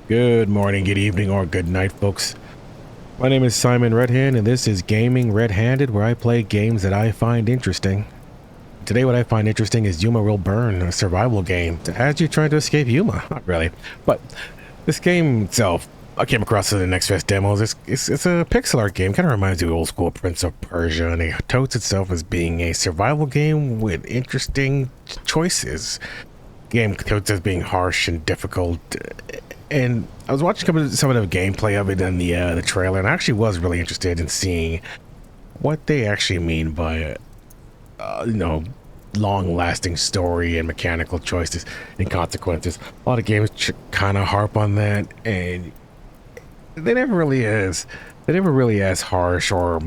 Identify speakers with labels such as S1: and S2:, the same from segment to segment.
S1: Good morning, good evening, or good night, folks. My name is Simon Redhand, and this is Gaming Redhanded, where I play games that I find interesting. Today, what I find interesting is Yuma WIll Burn, a survival game that has you trying to escape Yuma. Not really, but this game itself, I came across it in the Next Fest demos. It's a pixel art game, kind of reminds me of old school Prince of Persia, and it touts itself as being a survival game with interesting choices. Game touts as being harsh and difficult. And I was watching some of the gameplay of it in the trailer, and I actually was really interested in seeing what they actually mean by, long-lasting story and mechanical choices and consequences. A lot of games kind of harp on that, and they never really is. They're never really as harsh or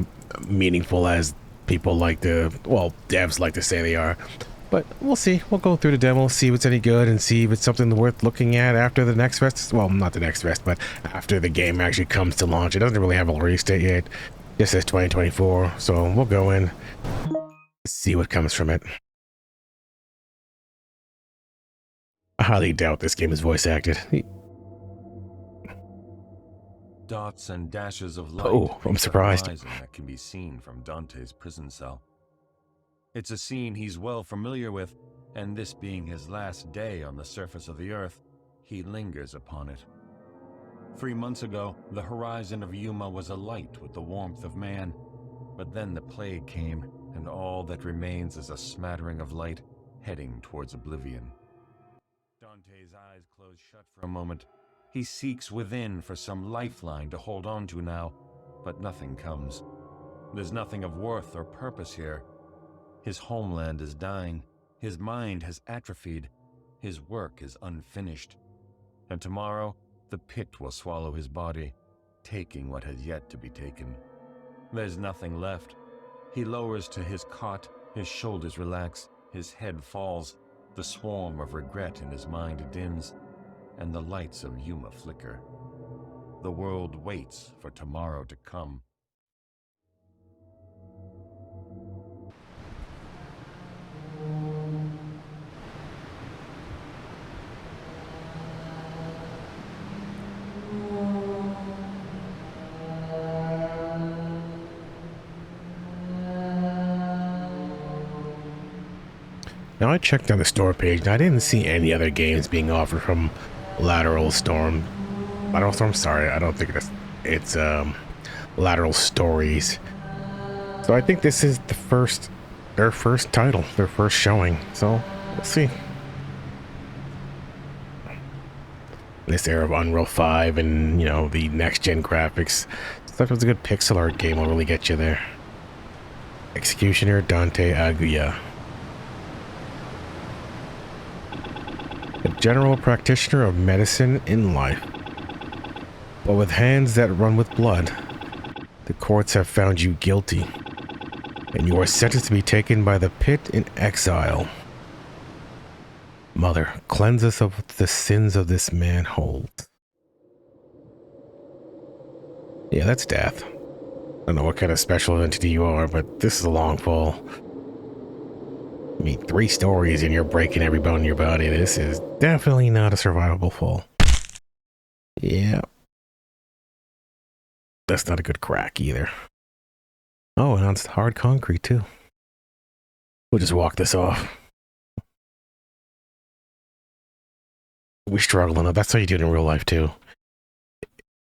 S1: meaningful as people like to, well, devs like to say they are. But we'll see. We'll go through the demo, see if it's any good, and see if it's something worth looking at after the next fest. Well, not the next fest, but after the game actually comes to launch. It doesn't really have a release date yet. It just says 2024, so we'll go in, see what comes from it. I highly doubt this game is voice acted.
S2: Dots and dashes of light.
S1: Oh, I'm surprised.
S2: That can be seen from Dante's prison cell. It's a scene he's well familiar with, and this being his last day on the surface of the earth, he lingers upon it. 3 months ago, the horizon of Yuma was alight with the warmth of man, but then the plague came, and all that remains is a smattering of light heading towards oblivion. Dante's eyes close shut for a moment. He seeks within for some lifeline to hold on to now, but nothing comes. There's nothing of worth or purpose here. His homeland is dying, his mind has atrophied, his work is unfinished. And tomorrow, the pit will swallow his body, taking what has yet to be taken. There's nothing left. He lowers to his cot, his shoulders relax, his head falls, the swarm of regret in his mind dims, and the lights of Yuma flicker. The world waits for tomorrow to come.
S1: Now I checked on the store page and I didn't see any other games being offered from Lateral Storm. Sorry, I don't think it's Lateral Stories. So I think this is their first title, their first showing. So we'll see. This era of Unreal 5 and, the next gen graphics. Stuff was a good pixel art game will really get you there. Executioner Dante Aguirre. A general practitioner of medicine in life. But with hands that run with blood, the courts have found you guilty, and you are sentenced to be taken by the pit in exile. Mother, cleanse us of the sins of this man holds. Yeah, that's death. I don't know what kind of special entity you are, but this is a long fall. I mean, 3 stories and you're breaking every bone in your body. This is definitely not a survivable fall. Yeah. That's not a good crack either. Oh, and it's hard concrete too. We'll just walk this off. We struggle enough. That's how you do it in real life too.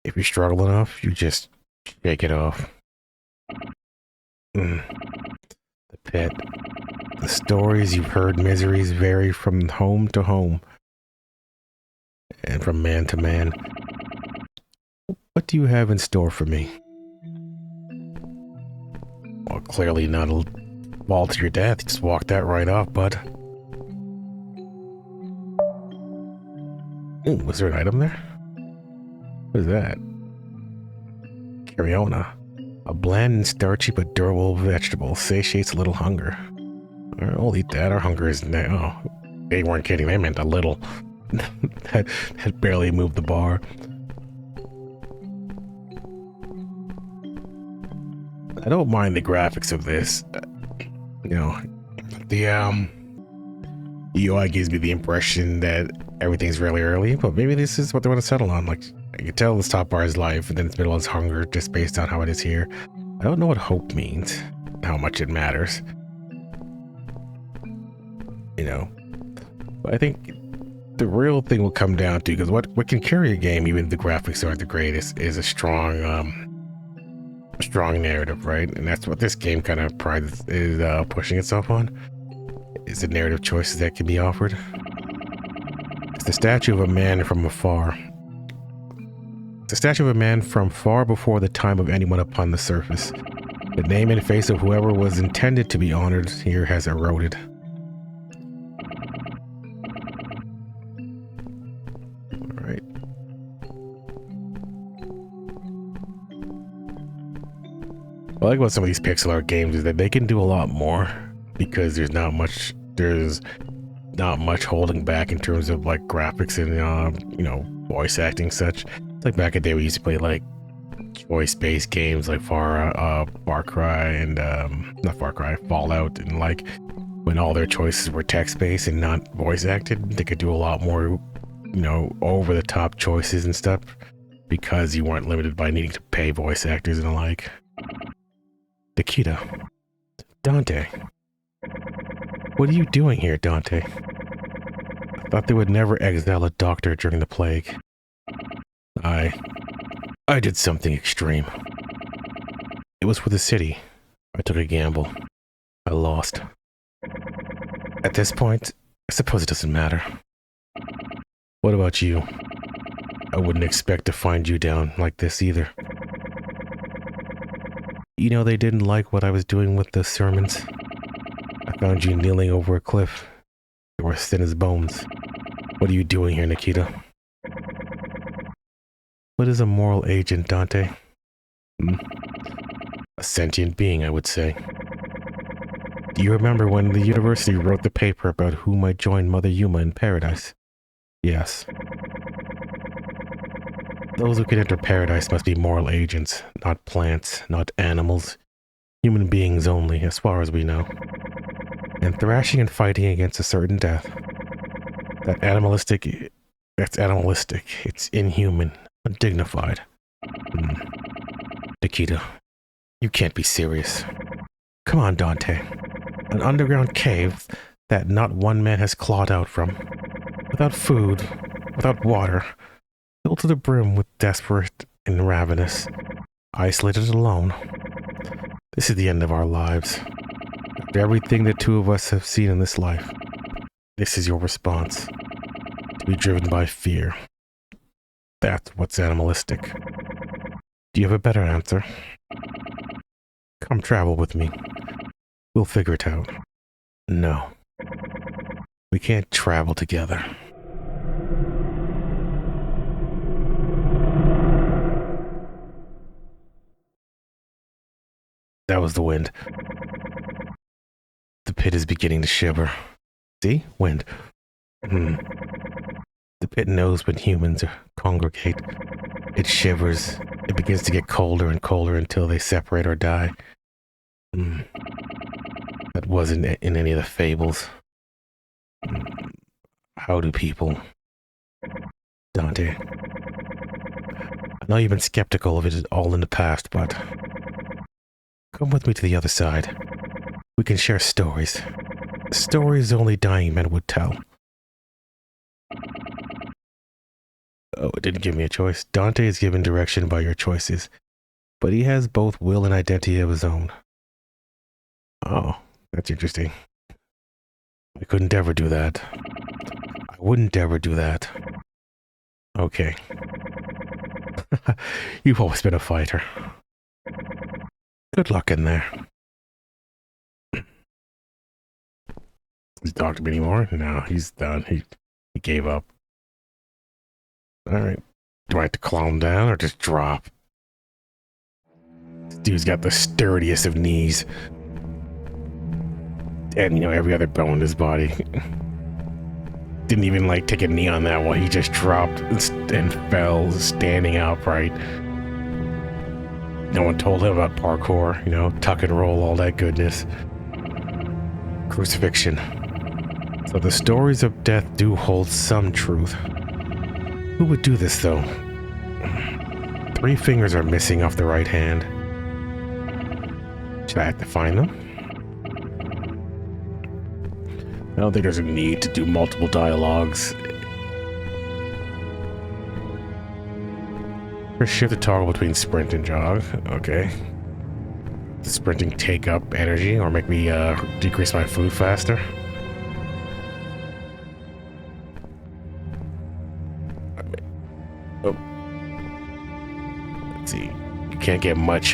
S1: If you struggle enough, you just shake it off. The pit. The stories you've heard miseries vary from home to home and from man to man. What do you have in store for me? Well, clearly not a fall to your death. Just walk that right off, bud. Ooh, was there an item there? What is that? Cariona. A bland and starchy but durable vegetable. Satiates a little hunger. Alright, I'll eat that. Our hunger is now. Oh, they weren't kidding. They meant a little. that barely moved the bar. I don't mind the graphics of this. The UI gives me the impression that everything's really early, but maybe this is what they want to settle on. Like, I can tell this top bar is life, and then its middle is hunger, just based on how it is here. I don't know what hope means, how much it matters. You know, but I think the real thing will come down to, because what can carry a game, even if the graphics aren't the greatest, is a strong narrative, right? And that's what this game kind of is pushing itself on, is the narrative choices that can be offered. It's the statue of a man from afar. It's a statue of a man from far before the time of anyone upon the surface. The name and face of whoever was intended to be honored here has eroded. Alright. What I like about some of these pixel art games is that they can do a lot more, because there's not much holding back in terms of like graphics and you know, voice acting and such. It's like back in the day we used to play like choice-based games like Far Cry and not Far Cry, Fallout, and like when all their choices were text-based and not voice acted, they could do a lot more, you know, over-the-top choices and stuff, because you weren't limited by needing to pay voice actors and the like. Nikita. Dante. What are you doing here, Dante? I thought they would never exile a doctor during the plague. I did something extreme. It was for the city. I took a gamble. I lost. At this point, I suppose it doesn't matter. What about you? I wouldn't expect to find you down like this either. You know, they didn't like what I was doing with the sermons. I found you kneeling over a cliff. You were thin as bones. What are you doing here, Nikita? What is a moral agent, Dante? A sentient being, I would say. Do you remember when the university wrote the paper about who might join Mother Yuma in paradise? Yes. Those who can enter paradise must be moral agents, not plants, not animals. Human beings only, as far as we know. And thrashing and fighting against a certain death. That's animalistic. It's inhuman, undignified. Nikita, you can't be serious. Come on, Dante. An underground cave that not one man has clawed out from. Without food, without water. Filled to the brim with desperate and ravenous. Isolated alone. This is the end of our lives. After everything the two of us have seen in this life, this is your response. To be driven by fear. That's what's animalistic. Do you have a better answer? Come travel with me. We'll figure it out. No. We can't travel together. That was the wind. The pit is beginning to shiver. See? Wind. The pit knows when humans congregate. It shivers. It begins to get colder and colder until they separate or die. That wasn't in any of the fables. How do people... Dante. I know you've been skeptical of it all in the past, but... Come with me to the other side. We can share stories. Stories only dying men would tell. Oh, it didn't give me a choice. Dante is given direction by your choices, but he has both will and identity of his own. Oh, that's interesting. I couldn't ever do that. I wouldn't ever do that. Okay. You've always been a fighter. Good luck in there. Does he talk to me anymore? No, he's done. He gave up. Alright. Do I have to calm down or just drop? This dude's got the sturdiest of knees. And, you know, every other bone in his body. Didn't even, like, take a knee on that one. He just dropped and fell standing upright. No one told him about parkour, you know, tuck and roll, all that goodness. Crucifixion. So the stories of death do hold some truth. Who would do this, though? 3 fingers are missing off the right hand. Should I have to find them? I don't think there's a need to do multiple dialogues. Shift the toggle between sprint and jog. Okay. Does sprinting take up energy or make me decrease my food faster? Oh. Let's see. You can't get much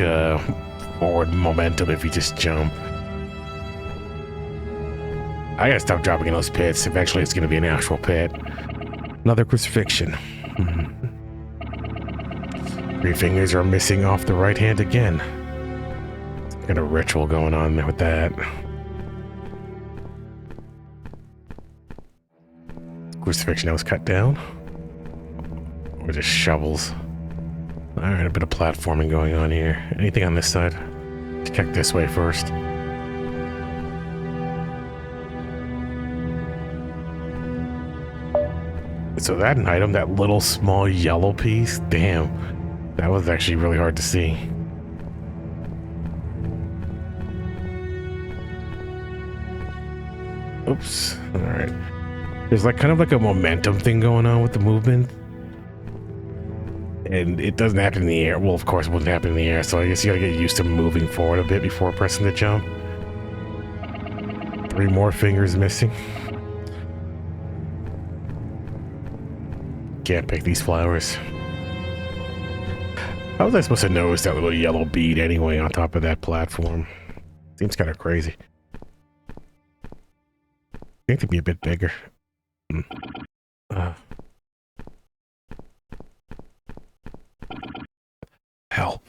S1: forward momentum if you just jump. I gotta stop dropping in those pits. Eventually it's gonna be an actual pit. Another crucifixion. 3 fingers are missing off the right hand again. Got a ritual going on there with that. Crucifixion that was cut down. Or just shovels. Alright, a bit of platforming going on here. Anything on this side? Check this way first. So that an item, that little small yellow piece, damn. That was actually really hard to see. Oops. Alright. There's like kind of like a momentum thing going on with the movement. And it doesn't happen in the air. Well, of course it wouldn't happen in the air, so I guess you gotta get used to moving forward a bit before pressing the jump. 3 more fingers missing. Can't pick these flowers. How was I supposed to notice that little yellow bead anyway on top of that platform? Seems kind of crazy. I think they'd be a bit bigger. Help.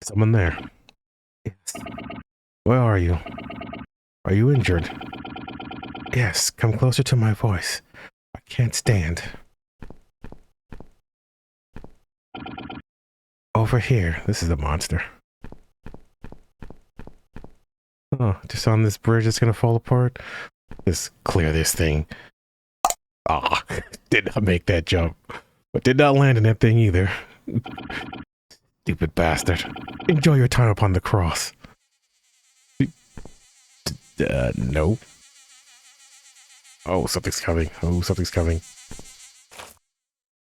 S1: Someone there. Yes. Where are you? Are you injured? Yes, come closer to my voice. I can't stand. Over here. This is the monster. Oh, just on this bridge that's gonna fall apart? Just clear this thing. Ah, oh, did not make that jump. But did not land in that thing either. Stupid bastard. Enjoy your time upon the cross. No. Oh, something's coming. Oh, something's coming.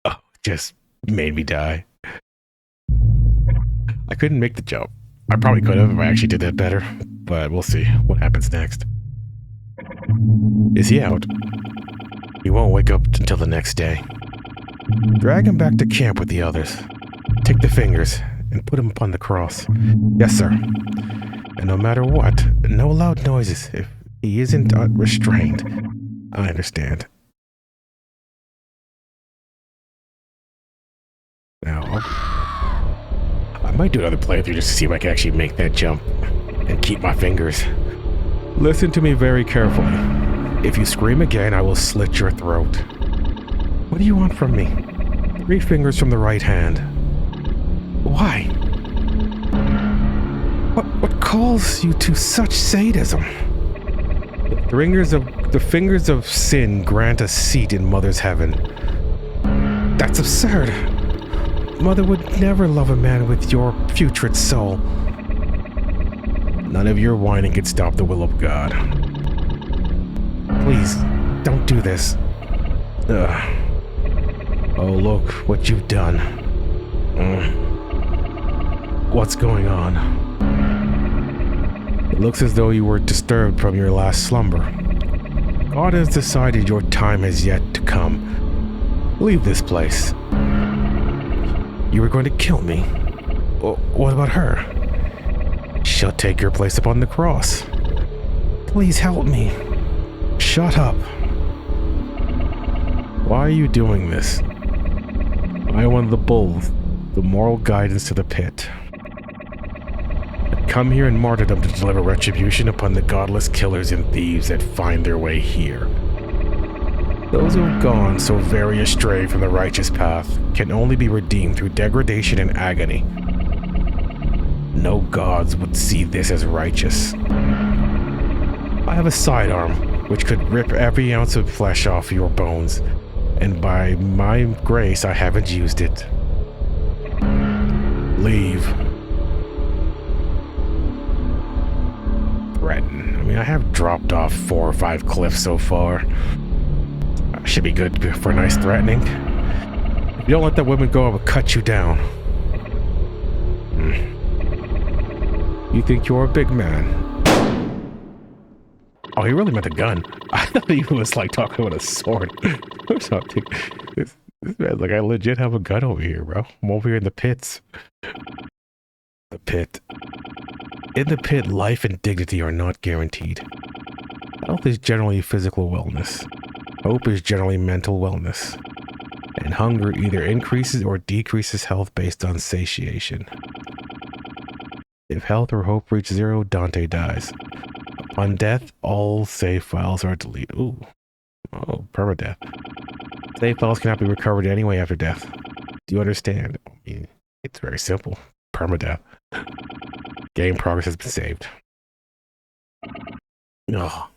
S1: Oh, just made me die. I couldn't make the jump. I probably could have if I actually did that better, but we'll see what happens next. Is he out? He won't wake up until the next day. Drag him back to camp with the others. Take the fingers and put him upon the cross. Yes, sir. And no matter what, no loud noises if he isn't restrained. I understand. Now, I might do another playthrough just to see if I can actually make that jump and keep my fingers. Listen to me very carefully. If you scream again, I will slit your throat. What do you want from me? 3 fingers from the right hand. Why? What calls you to such sadism? The fingers of sin grant a seat in Mother's heaven. That's absurd. Mother would never love a man with your putrid soul. None of your whining can stop the will of God. Please, don't do this. Oh, look what you've done. What's going on? It looks as though you were disturbed from your last slumber. God has decided your time has yet to come. Leave this place. You were going to kill me. What about her? She'll take your place upon the cross. Please help me. Shut up. Why are you doing this? I want the bulls, the moral guidance to the pit. I come here in martyrdom to deliver retribution upon the godless killers and thieves that find their way here. Those who have gone so very astray from the righteous path can only be redeemed through degradation and agony. No gods would see this as righteous. I have a sidearm, which could rip every ounce of flesh off your bones. And by my grace, I haven't used it. Leave. Threaten. I mean, I have dropped off 4 or 5 cliffs so far. Should be good for a nice threatening. If you don't let that woman go, I will cut you down. You think you're a big man? Oh, he really meant a gun. I thought he was like talking with a sword or something. This man's like, I legit have a gun over here, bro. I'm over here in the pits. The pit. In the pit, life and dignity are not guaranteed. Health is generally physical wellness. Hope is generally mental wellness. And hunger either increases or decreases health based on satiation. If health or hope reach 0, Dante dies. On death, all save files are deleted. Ooh. Oh, permadeath. Save files cannot be recovered anyway after death. Do you understand? I mean, it's very simple. Permadeath. Game progress has been saved. Oh.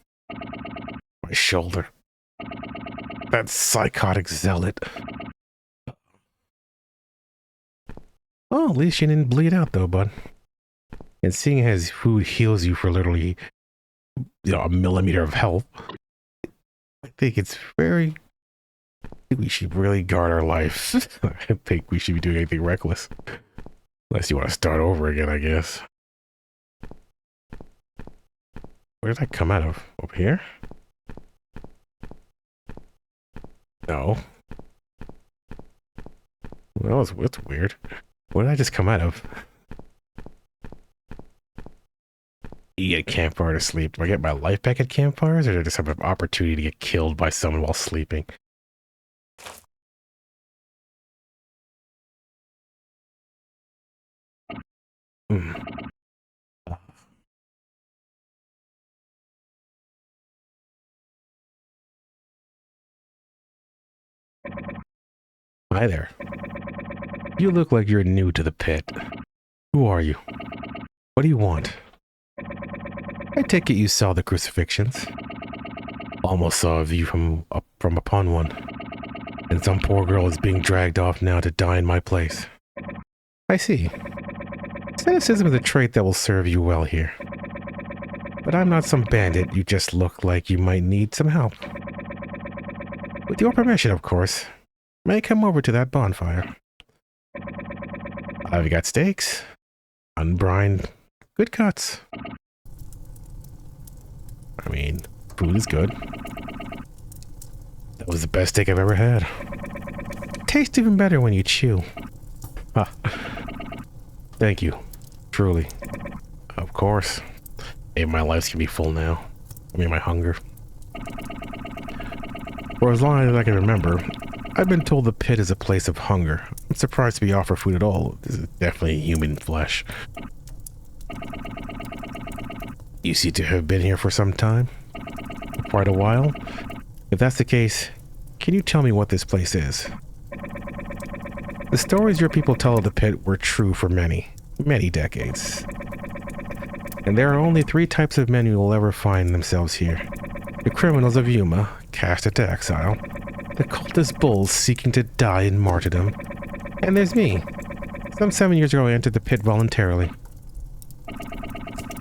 S1: My shoulder. That psychotic zealot. Oh, at least you didn't bleed out though, bud. And seeing as food heals you for literally, a millimeter of health, I think it's very... we should really guard our life. I don't think we should be doing anything reckless. Unless you want to start over again, I guess. Where did I come out of? Over here? No. Well, it's weird. Where did I just come out of? You get campfire to sleep. Do I get my life back at campfires, or do I just have an opportunity to get killed by someone while sleeping? Hi there. You look like you're new to the pit. Who are you? What do you want? I take it you saw the crucifixions. Almost saw a view from upon one. And some poor girl is being dragged off now to die in my place. I see. Cynicism is a trait that will serve you well here. But I'm not some bandit. You just look like you might need some help. With your permission, of course. May I come over to that bonfire? I've got steaks, unbrined, good cuts. I mean, food is good. That was the best steak I've ever had. Tastes even better when you chew. Ah, thank you, truly. Of course. Maybe my life's gonna be full now. I mean, my hunger. For as long as I can remember, I've been told the pit is a place of hunger. I'm surprised to be offered food at all. This is definitely human flesh. You seem to have been here for some time? Quite a while? If that's the case, can you tell me what this place is? The stories your people tell of the pit were true for many, many decades. And there are only 3 types of men who will ever find themselves here. The criminals of Yuma, cast into exile. The cultist bulls seeking to die in martyrdom. And there's me. Some 7 years ago I entered the pit voluntarily.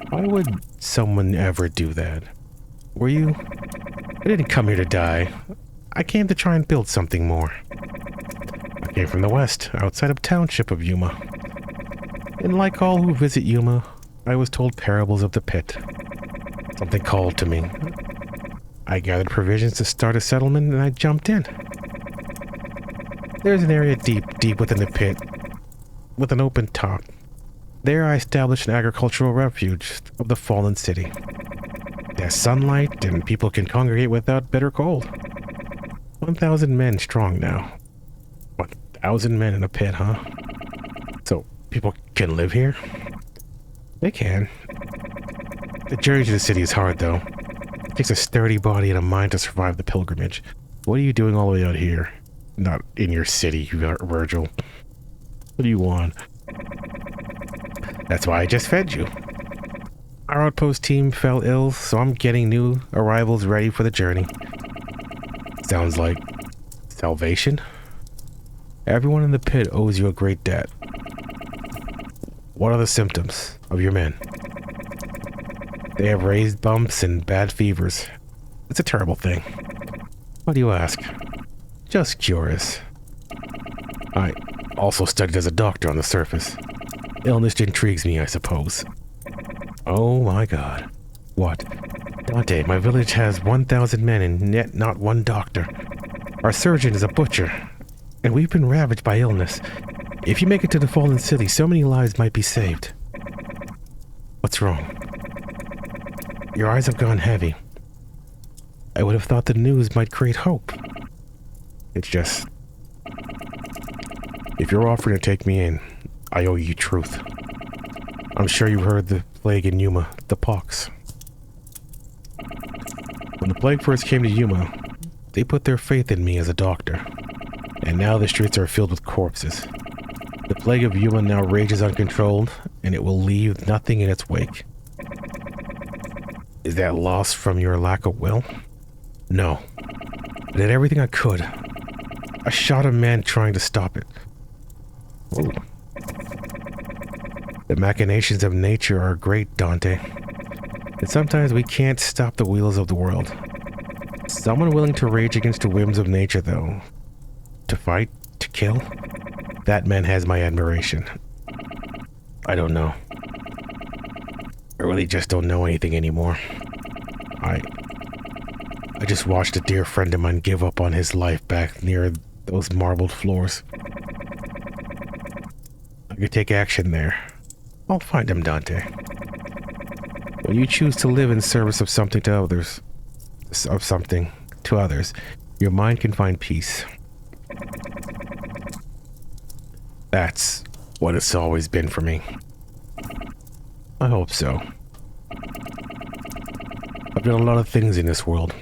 S1: Why would someone ever do that? Were you? I didn't come here to die. I came to try and build something more. I came from the west, outside of township of Yuma. And like all who visit Yuma, I was told parables of the pit. Something called to me. I gathered provisions to start a settlement and I jumped in. There's an area deep within the pit, with an open top. There I established an agricultural refuge of the fallen city. There's sunlight and people can congregate without bitter cold. 1,000 men strong now. 1,000 men in a pit, huh? So people can live here? They can. The journey to the city is hard though. It takes a sturdy body and a mind to survive the pilgrimage. What are you doing all the way out here? Not in your city, Virgil. What do you want? That's why I just fed you. Our outpost team fell ill, so I'm getting new arrivals ready for the journey. Sounds like salvation? Everyone in the pit owes you a great debt. What are the symptoms of your men? They have raised bumps and bad fevers. It's a terrible thing. Why do you ask? Just curious. I also studied as a doctor on the surface. Illness intrigues me, I suppose. Oh my god. What? Dante, my village has 1,000 men and yet not one doctor. Our surgeon is a butcher, and we've been ravaged by illness. If you make it to the fallen city, so many lives might be saved. What's wrong? Your eyes have gone heavy. I would have thought the news might create hope. It's just... If you're offering to take me in, I owe you truth. I'm sure you heard the plague in Yuma, the pox. When the plague first came to Yuma, they put their faith in me as a doctor. And now the streets are filled with corpses. The plague of Yuma now rages uncontrolled, and it will leave nothing in its wake. Is that loss from your lack of will? No. I did everything I could. I shot a man trying to stop it. Ooh. The machinations of nature are great, Dante. And sometimes we can't stop the wheels of the world. Someone willing to rage against the whims of nature, though. To fight, to kill, that man has my admiration. I don't know. I really just don't know anything anymore. I just watched a dear friend of mine give up on his life back near those marbled floors. I could take action there. I'll find him, Dante. When you choose to live in service of something to others, your mind can find peace. That's what it's always been for me. I hope so. I've done a lot of things in this world.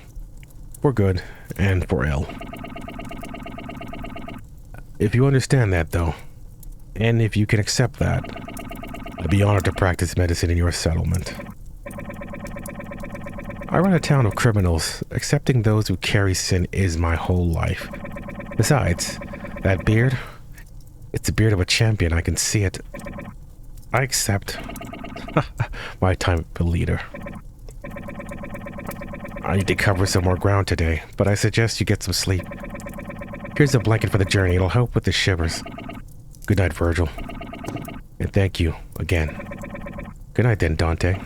S1: For good and for ill. If you understand that, though, and if you can accept that, I'd be honored to practice medicine in your settlement. I run a town of criminals. Accepting those who carry sin is my whole life. Besides, that beard, it's the beard of a champion. I can see it. I accept my time of a leader. I need to cover some more ground today, but I suggest you get some sleep. Here's a blanket for the journey. It'll help with the shivers. Good night, Virgil. And thank you again. Good night then, Dante.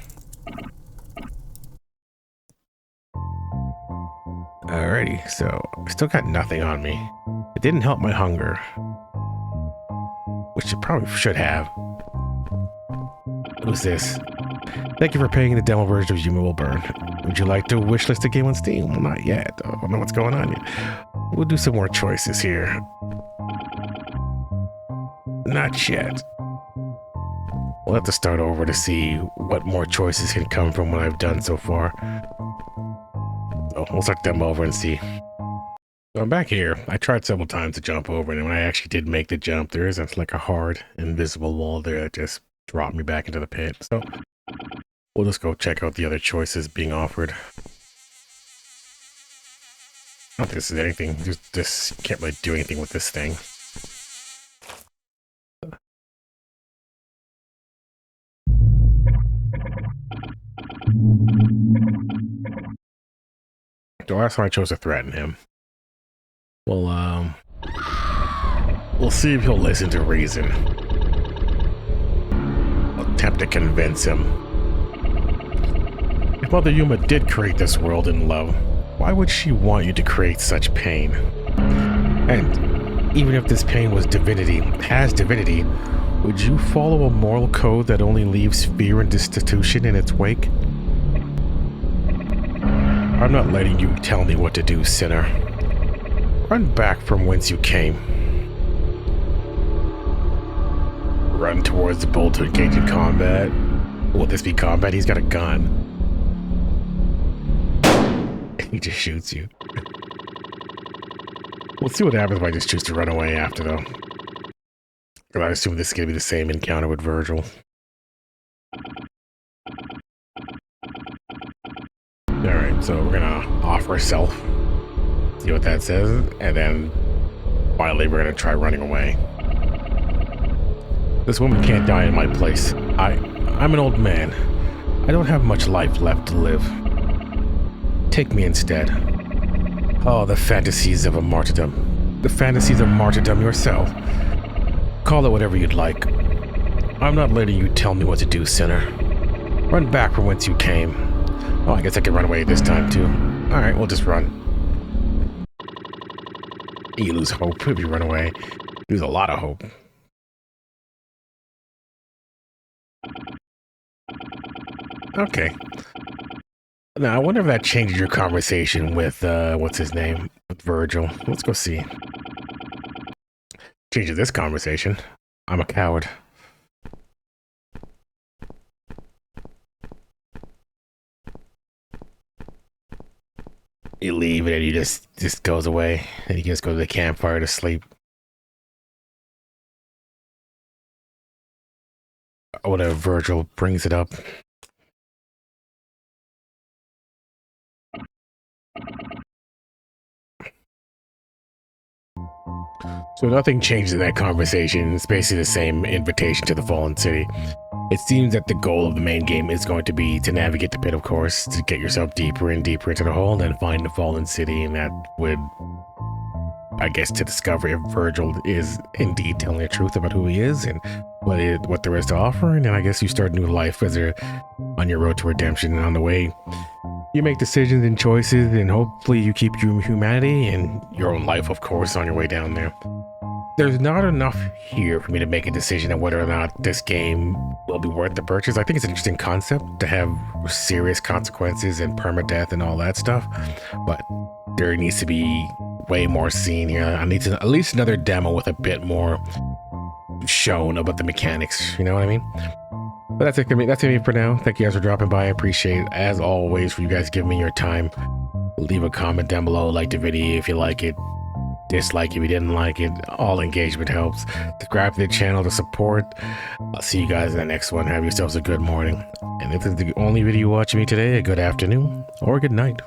S1: Alrighty, so I still got nothing on me. It didn't help my hunger, which it probably should have. Who's this? Thank you for paying the demo version of Yuma WIll Burn. Would you like to wishlist a game on Steam? Well, not yet. I don't know what's going on yet. We'll do some more choices here. Not yet. We'll have to start over to see what more choices can come from what I've done so far. So we'll start them over and see. So I'm back here. I tried several times to jump over, and when I actually did make the jump, there isn't like a hard, invisible wall there that just dropped me back into the pit. So we'll just go check out the other choices being offered. I don't think this is anything. Just can't really do anything with this thing. The last time I chose to threaten him. Well, we'll see if he'll listen to reason. I'll attempt to convince him. If Mother Yuma did create this world in love, why would she want you to create such pain? And even if this pain was divinity, would you follow a moral code that only leaves fear and destitution in its wake? I'm not letting you tell me what to do, sinner. Run back from whence you came. Run towards the bull to engage in combat. Will this be combat? He's got a gun. He just shoots you. We'll see what happens if I just choose to run away after, though. I assume this is going to be the same encounter with Virgil. So we're gonna offer self, see what that says, and then finally we're gonna try running away. This woman can't die in my place. I'm an old man. I don't have much life left to live. Take me instead. Oh, the fantasies of a martyrdom. The fantasies of martyrdom yourself. Call it whatever you'd like. I'm not letting you tell me what to do, sinner. Run back from whence you came. Oh, I guess I can run away this time too. Alright, we'll just run. You lose hope if you run away. You lose a lot of hope. Okay. Now, I wonder if that changes your conversation with, what's his name? With Virgil. Let's go see. Changes this conversation. I'm a coward. You leave it and he just goes away. And he just goes to the campfire to sleep. Whatever, Virgil brings it up. So nothing changes in that conversation. It's basically the same invitation to the Fallen City. It seems that the goal of the main game is going to be to navigate the pit, of course, to get yourself deeper and deeper into the hole, and then find the Fallen City, and that would, I guess, to discover if Virgil is indeed telling the truth about who he is and what there is to offer, and then I guess you start a new life as on your road to redemption, and on the way, you make decisions and choices, and hopefully you keep your humanity and your own life, of course, on your way down there. There's not enough here for me to make a decision on whether or not this game will be worth the purchase. I think it's an interesting concept to have serious consequences and permadeath and all that stuff, but there needs to be way more seen here. I need to, at least another demo with a bit more shown about the mechanics, you know what I mean? But that's it for me. That's it for now. Thank you guys for dropping by. I appreciate it, as always, for you guys giving me your time. Leave a comment down below, like the video if you like it, dislike if you didn't like it. All engagement helps. Subscribe to the channel to support. I'll see you guys in the next one. Have yourselves a good morning. And if this is the only video you're watching me today, a good afternoon or a good night.